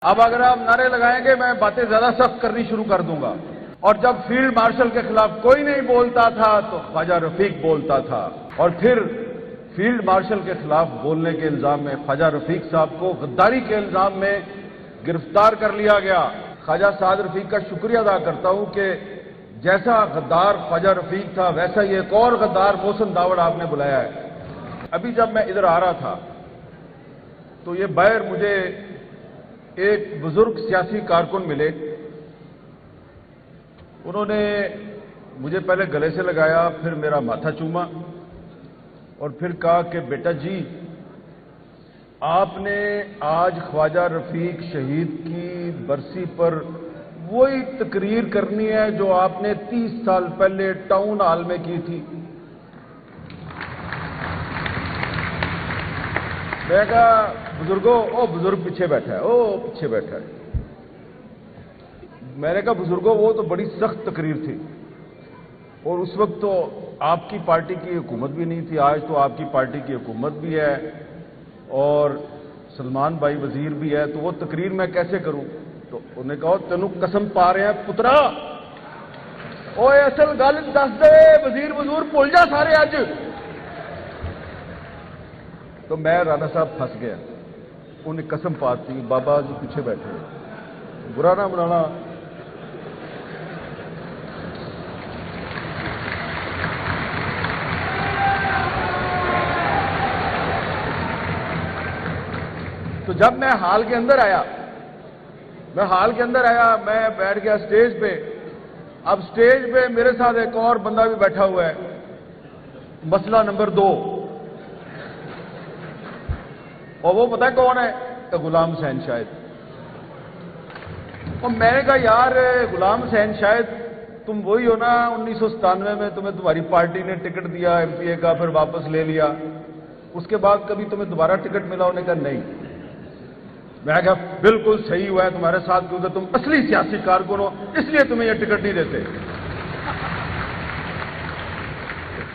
اب اگر آپ نعرے لگائیں گے میں باتیں زیادہ سخت کرنی شروع کر دوں گا. اور جب فیلڈ مارشل کے خلاف کوئی نہیں بولتا تھا تو خواجہ رفیق بولتا تھا. اور پھر فیلڈ مارشل کے خلاف بولنے کے الزام میں خواجہ رفیق صاحب کو غداری کے الزام میں گرفتار کر لیا گیا. خواجہ سعد رفیق کا شکریہ ادا کرتا ہوں کہ جیسا غدار خواجہ رفیق تھا ویسا یہ ایک اور غدار محسن داوڑ آپ نے بلایا ہے. ابھی جب میں ادھر آ رہا تھا تو یہ باہر مجھے ایک بزرگ سیاسی کارکن ملے. انہوں نے مجھے پہلے گلے سے لگایا، پھر میرا ماتھا چوما اور پھر کہا کہ بیٹا جی آپ نے آج خواجہ رفیق شہید کی برسی پر وہی تقریر کرنی ہے جو آپ نے 30 سال پہلے ٹاؤن ہال میں کی تھی. میں کہا بزرگوں، او بزرگ پیچھے بیٹھا ہے، او پیچھے بیٹھا ہے. میں نے کہا بزرگوں وہ تو بڑی سخت تقریر تھی اور اس وقت تو آپ کی پارٹی کی حکومت بھی نہیں تھی. آج تو آپ کی پارٹی کی حکومت بھی ہے اور سلمان بھائی وزیر بھی ہے، تو وہ تقریر میں کیسے کروں؟ تو انہوں نے کہا تینوں قسم پا رہے ہیں پترا، اوے اصل گل دس دے، وزیر وزور بھول جا سارے اج. تو میں رانا صاحب پھنس گیا. انہیں قسم پاتی بابا جو پیچھے بیٹھے برا نہ بنانا. تو جب میں ہال کے اندر آیا میں بیٹھ گیا سٹیج پہ. اب سٹیج پہ میرے ساتھ ایک اور بندہ بھی بیٹھا ہوا ہے، مسئلہ نمبر 2. اور وہ پتہ ہے کون ہے؟ تو غلام حسین شاہد. اور میں نے کہا یار غلام حسین شاہد تم وہی ہو نا 1997 میں تمہیں تمہاری پارٹی نے ٹکٹ دیا ایم پی اے کا، پھر واپس لے لیا، اس کے بعد کبھی تمہیں دوبارہ ٹکٹ ملا؟ انہوں نے کہا نہیں. میں کہا بالکل صحیح ہوا ہے تمہارے ساتھ، کیونکہ تم اصلی سیاسی کارکن ہو اس لیے تمہیں یہ ٹکٹ نہیں دیتے.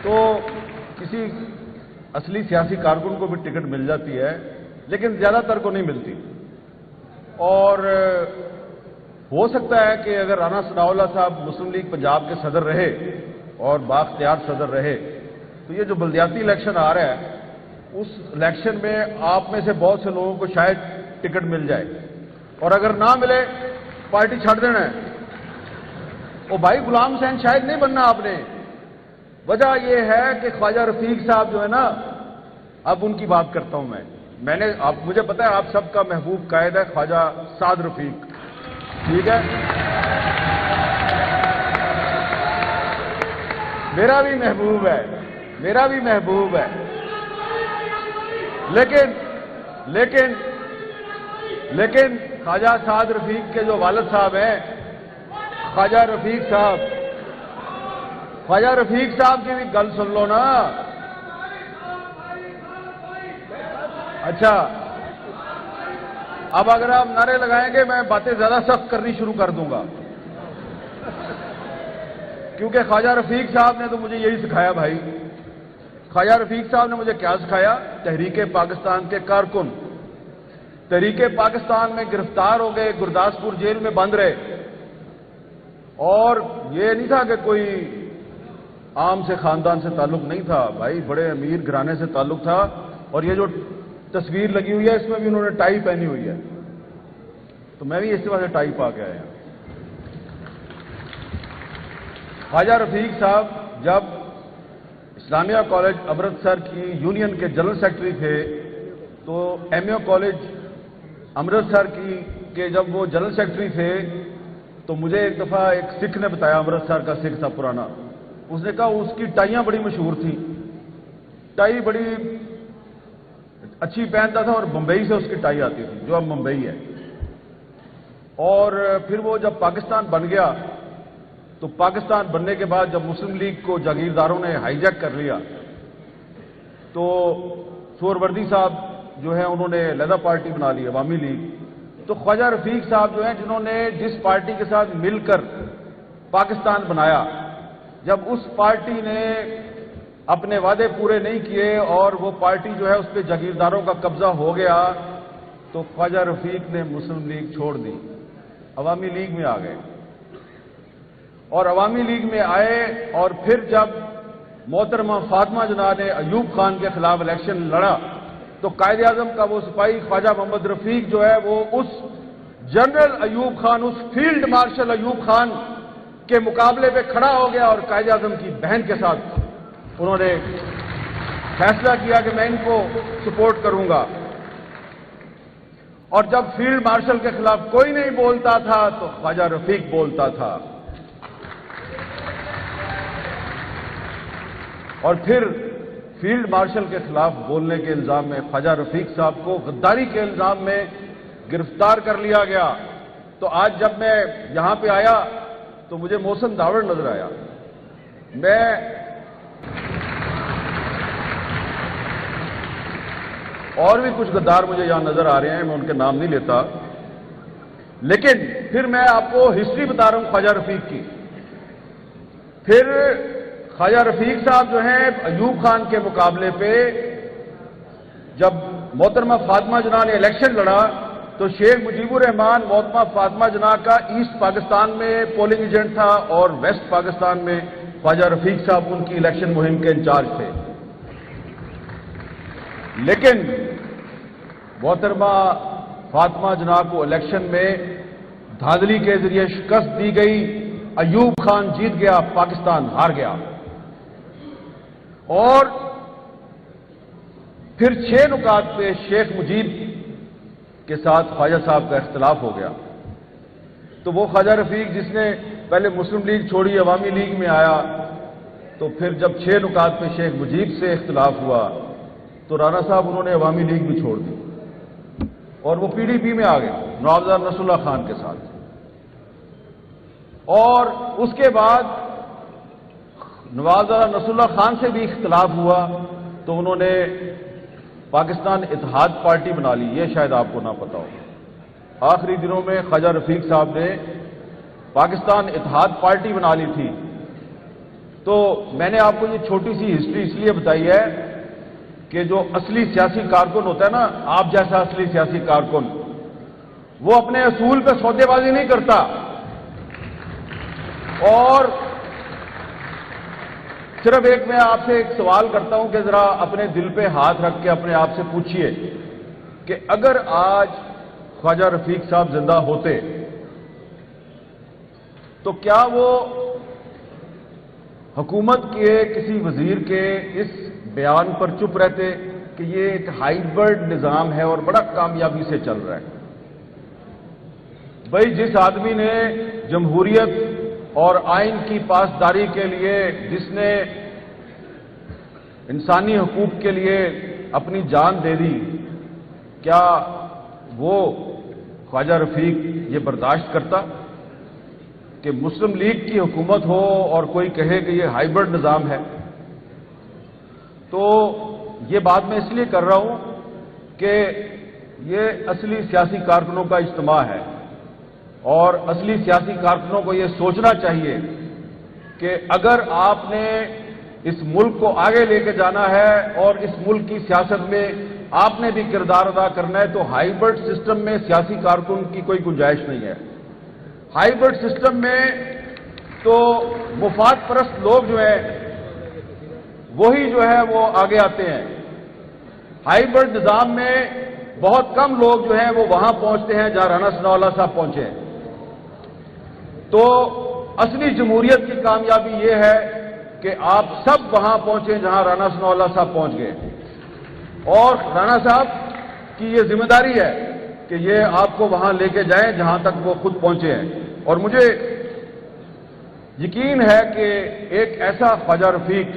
تو کسی اصلی سیاسی کارکن کو بھی ٹکٹ مل جاتی ہے لیکن زیادہ تر کو نہیں ملتی. اور ہو سکتا ہے کہ اگر رانا ثناء اللہ صاحب مسلم لیگ پنجاب کے صدر رہے اور بااختیار صدر رہے تو یہ جو بلدیاتی الیکشن آ رہا ہے اس الیکشن میں آپ میں سے بہت سے لوگوں کو شاید ٹکٹ مل جائے، اور اگر نہ ملے پارٹی چھوڑ دینا ہے. او بھائی غلام حسین شاہد نہیں بننا آپ نے. وجہ یہ ہے کہ خواجہ رفیق صاحب جو ہے نا، اب ان کی بات کرتا ہوں میں نے مجھے پتا ہے آپ سب کا محبوب قائد ہے خواجہ سعد رفیق، ٹھیک ہے، میرا بھی محبوب ہے لیکن خواجہ سعد رفیق کے جو والد صاحب ہیں خواجہ رفیق صاحب کی بھی گل سن لو نا. اچھا اب اگر آپ نعرے لگائیں گے میں باتیں زیادہ سخت کرنی شروع کر دوں گا، کیونکہ خواجہ رفیق صاحب نے تو مجھے یہی سکھایا بھائی. خواجہ رفیق صاحب نے مجھے کیا سکھایا؟ تحریک پاکستان کے کارکن تحریک پاکستان میں گرفتار ہو گئے، گرداسپور جیل میں بند رہے، اور یہ نہیں تھا کہ کوئی عام سے خاندان سے تعلق نہیں تھا بھائی، بڑے امیر گھرانے سے تعلق تھا. اور یہ جو تصویر لگی ہوئی ہے اس میں بھی انہوں نے ٹائی پہنی ہوئی ہے، تو میں بھی اسی وجہ سے ٹائی پا کے آیا. خواجہ رفیق صاحب جب اسلامیہ کالج امرتسر کی یونین کے جنرل سیکرٹری تھے تو ایم اے کالج امرتسر کے جب وہ جنرل سیکرٹری تھے تو مجھے ایک دفعہ ایک سکھ نے بتایا، امرتسر کا سکھ تھا پرانا، اس نے کہا اس کی ٹائیاں بڑی مشہور تھیں، ٹائی بڑی اچھی پہنتا تھا اور بمبئی سے اس کی ٹائی آتی تھی جو اب ممبئی ہے. اور پھر وہ جب پاکستان بن گیا تو پاکستان بننے کے بعد جب مسلم لیگ کو جاگیرداروں نے ہائی جیک کر لیا تو سہروردی صاحب جو ہے انہوں نے علیحدہ پارٹی بنا لی عوامی لیگ. تو خواجہ رفیق صاحب جو ہیں جنہوں نے جس پارٹی کے ساتھ مل کر پاکستان بنایا، جب اس پارٹی نے اپنے وعدے پورے نہیں کیے اور وہ پارٹی جو ہے اس پہ جاگیرداروں کا قبضہ ہو گیا تو خواجہ رفیق نے مسلم لیگ چھوڑ دی، عوامی لیگ میں آ گئے، اور عوامی لیگ میں آئے، اور پھر جب محترمہ فاطمہ جناح نے ایوب خان کے خلاف الیکشن لڑا تو قائد اعظم کا وہ سپاہی خواجہ محمد رفیق جو ہے وہ اس جنرل ایوب خان، اس فیلڈ مارشل ایوب خان کے مقابلے پہ کھڑا ہو گیا، اور قائد اعظم کی بہن کے ساتھ انہوں نے فیصلہ کیا کہ میں ان کو سپورٹ کروں گا۔ اور جب فیلڈ مارشل کے خلاف کوئی نہیں بولتا تھا تو خواجہ رفیق بولتا تھا، اور پھر فیلڈ مارشل کے خلاف بولنے کے الزام میں خواجہ رفیق صاحب کو غداری کے الزام میں گرفتار کر لیا گیا۔ تو آج جب میں یہاں پہ آیا تو مجھے محسن داوڑ نظر آیا، میں اور بھی کچھ غدار مجھے یہاں نظر آ رہے ہیں، میں ان کے نام نہیں لیتا، لیکن پھر میں آپ کو ہسٹری بتا رہا ہوں خواجہ رفیق کی۔ پھر خواجہ رفیق صاحب جو ہیں ایوب خان کے مقابلے پہ جب محترمہ فاطمہ جناح نے الیکشن لڑا تو شیخ مجیب الرحمان محترمہ فاطمہ جناح کا ایسٹ پاکستان میں پولنگ ایجنٹ تھا، اور ویسٹ پاکستان میں خواجہ رفیق صاحب ان کی الیکشن مہم کے انچارج تھے۔ لیکن محترمہ فاطمہ جناح کو الیکشن میں دھاندلی کے ذریعے شکست دی گئی، ایوب خان جیت گیا، پاکستان ہار گیا، اور پھر 6 نکات پہ شیخ مجیب کے ساتھ خواجہ صاحب کا اختلاف ہو گیا۔ تو وہ خواجہ رفیق جس نے پہلے مسلم لیگ چھوڑی، عوامی لیگ میں آیا، تو پھر جب 6 نکات پہ شیخ مجیب سے اختلاف ہوا تو رانا صاحب انہوں نے عوامی لیگ بھی چھوڑ دی، اور وہ پی ڈی پی میں آ گئے نواب نصر اللہ خان کے ساتھ۔ اور اس کے بعد نواب نصر اللہ خان سے بھی اختلاف ہوا تو انہوں نے پاکستان اتحاد پارٹی بنا لی، یہ شاید آپ کو نہ پتا ہو۔ آخری دنوں میں خواجہ رفیق صاحب نے پاکستان اتحاد پارٹی بنا لی تھی۔ تو میں نے آپ کو یہ چھوٹی سی ہسٹری اس لیے بتائی ہے کہ جو اصلی سیاسی کارکن ہوتا ہے نا، آپ جیسا اصلی سیاسی کارکن، وہ اپنے اصول پہ سودے بازی نہیں کرتا، اور صرف میں آپ سے ایک سوال کرتا ہوں کہ ذرا اپنے دل پہ ہاتھ رکھ کے اپنے آپ سے پوچھئے کہ اگر آج خواجہ رفیق صاحب زندہ ہوتے تو کیا وہ حکومت کے کسی وزیر کے اس بیان پر چپ رہتے کہ یہ ایک ہائیبرڈ نظام ہے اور بڑا کامیابی سے چل رہا ہے؟ بھائی، جس آدمی نے جمہوریت اور آئین کی پاسداری کے لیے، جس نے انسانی حقوق کے لیے اپنی جان دے دی، کیا وہ خواجہ رفیق یہ برداشت کرتا کہ مسلم لیگ کی حکومت ہو اور کوئی کہے کہ یہ ہائیبرڈ نظام ہے؟ تو یہ بات میں اس لیے کر رہا ہوں کہ یہ اصلی سیاسی کارکنوں کا اجتماع ہے، اور اصلی سیاسی کارکنوں کو یہ سوچنا چاہیے کہ اگر آپ نے اس ملک کو آگے لے کے جانا ہے اور اس ملک کی سیاست میں آپ نے بھی کردار ادا کرنا ہے، تو ہائیبرڈ سسٹم میں سیاسی کارکن کی کوئی گنجائش نہیں ہے۔ ہائیبرڈ سسٹم میں تو مفاد پرست لوگ جو ہیں وہی جو ہے وہ آگے آتے ہیں۔ ہائیبرڈ نظام میں بہت کم لوگ جو ہیں وہ وہاں پہنچتے ہیں جہاں رانا ثناء اللہ صاحب پہنچے ہیں۔ تو اصلی جمہوریت کی کامیابی یہ ہے کہ آپ سب وہاں پہنچے جہاں رانا ثناء اللہ صاحب پہنچ گئے، اور رانا صاحب کی یہ ذمہ داری ہے کہ یہ آپ کو وہاں لے کے جائیں جہاں تک وہ خود پہنچے ہیں۔ اور مجھے یقین ہے کہ ایک ایسا خواجہ رفیق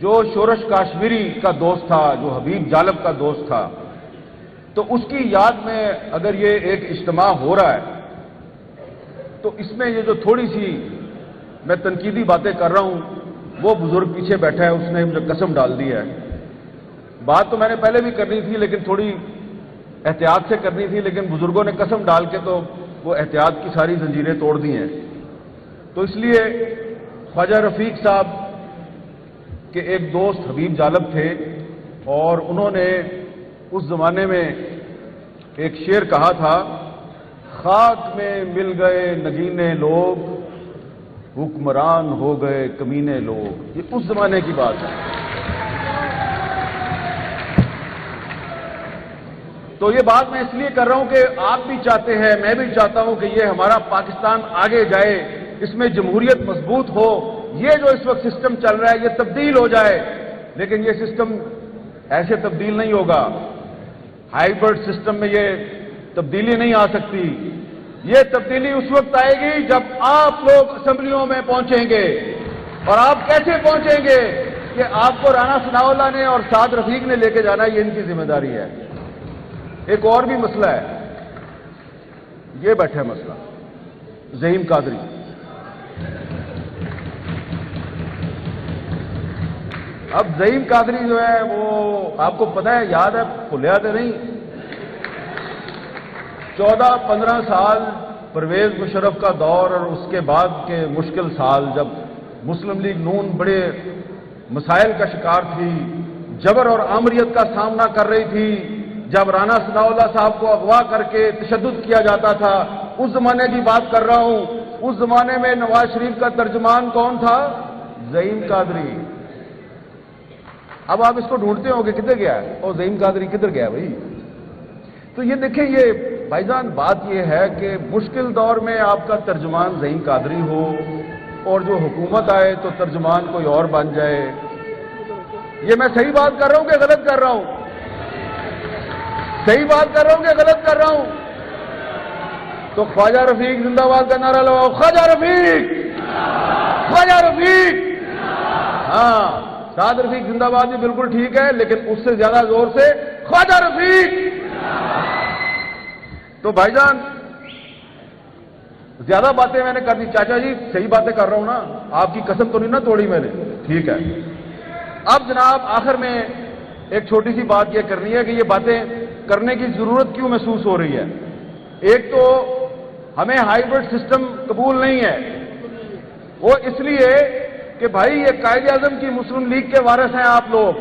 جو شورش کاشمیری کا دوست تھا، جو حبیب جالب کا دوست تھا، تو اس کی یاد میں اگر یہ ایک اجتماع ہو رہا ہے تو اس میں یہ جو تھوڑی سی میں تنقیدی باتیں کر رہا ہوں، وہ بزرگ پیچھے بیٹھا ہے، اس نے مجھے قسم ڈال دی ہے۔ بات تو میں نے پہلے بھی کرنی تھی لیکن تھوڑی احتیاط سے کرنی تھی، لیکن بزرگوں نے قسم ڈال کے تو وہ احتیاط کی ساری زنجیریں توڑ دی ہیں۔ تو اس لیے خواجہ رفیق صاحب کے ایک دوست حبیب جالب تھے، اور انہوں نے اس زمانے میں ایک شعر کہا تھا، خاک میں مل گئے نگینے لوگ، حکمران ہو گئے کمینے لوگ. یہ اس زمانے کی بات ہے. تو یہ بات میں اس لیے کر رہا ہوں کہ آپ بھی چاہتے ہیں، میں بھی چاہتا ہوں کہ یہ ہمارا پاکستان آگے جائے، اس میں جمہوریت مضبوط ہو. یہ جو اس وقت سسٹم چل رہا ہے یہ تبدیل ہو جائے، لیکن یہ سسٹم ایسے تبدیل نہیں ہوگا. ہائیبرڈ سسٹم میں یہ تبدیلی نہیں آ سکتی. یہ تبدیلی اس وقت آئے گی جب آپ لوگ اسمبلیوں میں پہنچیں گے. اور آپ کیسے پہنچیں گے کہ آپ کو رانا ثناء اللہ نے اور سعد رفیق نے لے کے جانا، یہ ان کی ذمہ داری ہے. ایک اور بھی مسئلہ ہے، یہ بیٹھا ہے مسئلہ زعیم قادری. اب زعیم قادری جو ہے وہ آپ کو پتہ ہے، یاد ہے، بھولیا تو نہیں، 14-15 سال پرویز مشرف کا دور اور اس کے بعد کے مشکل سال، جب مسلم لیگ نون بڑے مسائل کا شکار تھی، جبر اور آمریت کا سامنا کر رہی تھی، جب رانا ثناء اللہ صاحب کو اغوا کر کے تشدد کیا جاتا تھا، اس زمانے کی بات کر رہا ہوں. اس زمانے میں نواز شریف کا ترجمان کون تھا؟ زعیم قادری. اب آپ اس کو ڈھونڈتے ہو کہ کدھر گیا ہے، اور زعیم قادری کدھر گیا بھائی؟ تو یہ دیکھیں، یہ بھائی جان بات یہ ہے کہ مشکل دور میں آپ کا ترجمان زعیم قادری ہو، اور جو حکومت آئے تو ترجمان کوئی اور بن جائے. یہ میں صحیح بات کر رہا ہوں کہ غلط کر رہا ہوں؟ صحیح بات کر رہا ہوں کہ غلط کر رہا ہوں؟ تو خواجہ رفیق زندہ باد کا نعرہ لگاؤ، خواجہ رفیق، خواجہ رفیق. ہاں، سعد رفیق زندہ باد بھی بالکل ٹھیک ہے، لیکن اس سے زیادہ زور سے خواجہ رفیق. تو بھائی جان زیادہ باتیں میں نے کر دی. چاچا جی صحیح باتیں کر رہا ہوں نا، آپ کی قسم تو نہیں نہ توڑی میں نے؟ ٹھیک ہے. اب جناب آخر میں ایک چھوٹی سی بات یہ کرنی ہے کہ یہ باتیں کرنے کی ضرورت کیوں محسوس ہو رہی ہے. ایک تو ہمیں ہائیبرڈ سسٹم قبول نہیں ہے، وہ اس لیے کہ بھائی یہ قائد اعظم کی مسلم لیگ کے وارث ہیں آپ لوگ.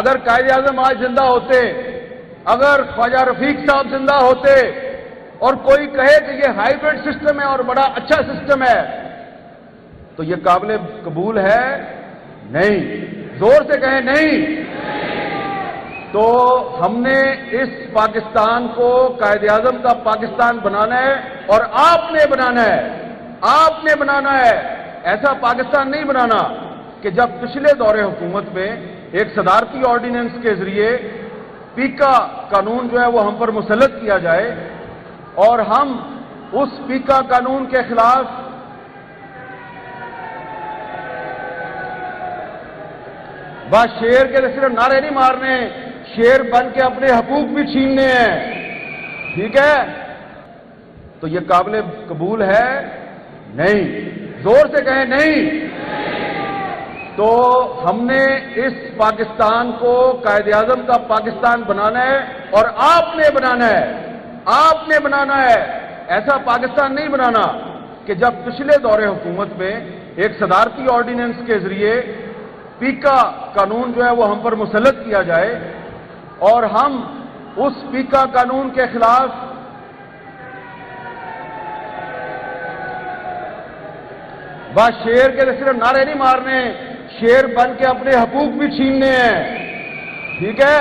اگر قائد اعظم آج زندہ ہوتے، اگر خواجہ رفیق صاحب زندہ ہوتے اور کوئی کہے کہ یہ ہائیبرڈ سسٹم ہے اور بڑا اچھا سسٹم ہے، تو یہ قابل قبول ہے؟ نہیں. زور سے کہیں نہیں. تو ہم نے اس پاکستان کو قائد اعظم کا پاکستان بنانا ہے، اور آپ نے بنانا ہے. آپ نے بنانا ہے. ایسا پاکستان نہیں بنانا کہ جب پچھلے دور حکومت میں ایک صدارتی آرڈیننس کے ذریعے پیکا قانون جو ہے وہ ہم پر مسلط کیا جائے، اور ہم اس پیکا قانون کے خلاف بس شیر کے صرف نعرے نہیں مارنے، شیر بن کے اپنے حقوق بھی چھیننے ہیں. ٹھیک ہے؟ تو یہ قابل قبول ہے؟ نہیں. زور سے کہیں نہیں. تو ہم نے اس پاکستان کو قائد اعظم کا پاکستان بنانا ہے، اور آپ نے بنانا ہے. آپ نے بنانا ہے. ایسا پاکستان نہیں بنانا کہ جب پچھلے دور حکومت میں ایک صدارتی آرڈیننس کے ذریعے پیکا قانون جو ہے وہ ہم پر مسلط کیا جائے، اور ہم اس پیکا قانون کے خلاف بس شیر کے صرف نعرے نہیں مارنے، شیر بن کے اپنے حقوق بھی چھیننے ہیں. ٹھیک ہے؟